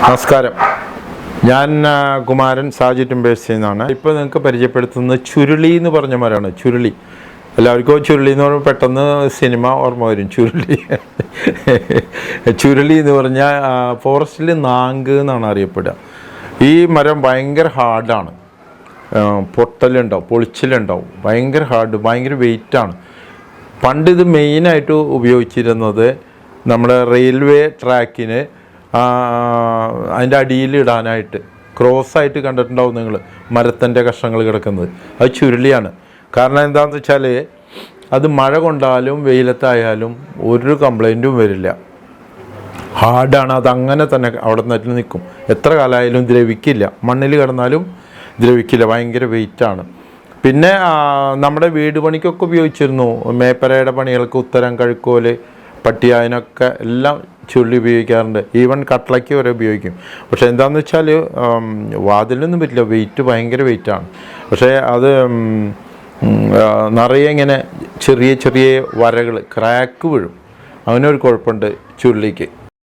നമസ്കാരം. ഞാൻ കുമാരൻ സാജി ടിമ്പേഴ്സിൽ നിന്നാണ്. ഇപ്പോൾ നിങ്ങൾക്ക് പരിചയപ്പെടുത്തുന്നത് ചുരുളി എന്ന് പറഞ്ഞ മരമാണ്. ചുരുളി എല്ലാവർക്കും ചുരുളി എന്ന് പറയുമ്പോൾ പെട്ടെന്ന് സിനിമ ഓർമ്മ വരും. ചുരുളി എന്ന് പറഞ്ഞാൽ ഫോറസ്റ്റിൽ നാങ്ക് എന്നാണ് അറിയപ്പെടുക. ഈ മരം ഭയങ്കര ഹാർഡാണ്. പൊളിച്ചിലുണ്ടാവും. ഭയങ്കര ഹാർഡ്, ഭയങ്കര വെയിറ്റാണ്. പണ്ട് ഇത് മെയിനായിട്ട് ഉപയോഗിച്ചിരുന്നത് നമ്മുടെ റെയിൽവേ ട്രാക്കിന് അതിൻ്റെ അടിയിൽ ഇടാനായിട്ട് ക്രോസായിട്ട് കണ്ടിട്ടുണ്ടാവും നിങ്ങൾ, മരത്തിൻ്റെ കഷ്ണങ്ങൾ കിടക്കുന്നത്. അത് ചുരുളിയാണ്. കാരണം എന്താണെന്ന് വെച്ചാൽ അത് മഴ കൊണ്ടാലും വെയിലത്തായാലും ഒരു കംപ്ലൈൻറ്റും വരില്ല. ഹാർഡാണ്. അതങ്ങനെ തന്നെ അവിടെ നിന്ന് നിൽക്കും. എത്ര കാലമായാലും ദ്രവിക്കില്ല. മണ്ണിൽ കിടന്നാലും ദ്രവിക്കില്ല. ഭയങ്കര വെയിറ്റാണ്. പിന്നെ നമ്മുടെ വീട് പണിക്കൊക്കെ ഉപയോഗിച്ചിരുന്നു. മേപ്പരയുടെ പണികൾക്ക് ഉത്തരം, കഴുക്കോല്, പട്ടി, അതിനൊക്കെ എല്ലാം ചുരുളി ഉപയോഗിക്കാറുണ്ട്. ഈവൻ കട്ട്ളയ്ക്ക് വരെ ഉപയോഗിക്കും. പക്ഷേ എന്താണെന്ന് വെച്ചാൽ വാതിലൊന്നും പറ്റില്ല. വെയിറ്റ് ഭയങ്കര വെയിറ്റാണ്. പക്ഷേ അത് നിറയെ ഇങ്ങനെ ചെറിയ ചെറിയ വരകൾ, ക്രാക്ക് വീഴും. അങ്ങനൊരു കുഴപ്പമുണ്ട് ചുരുളിക്ക്.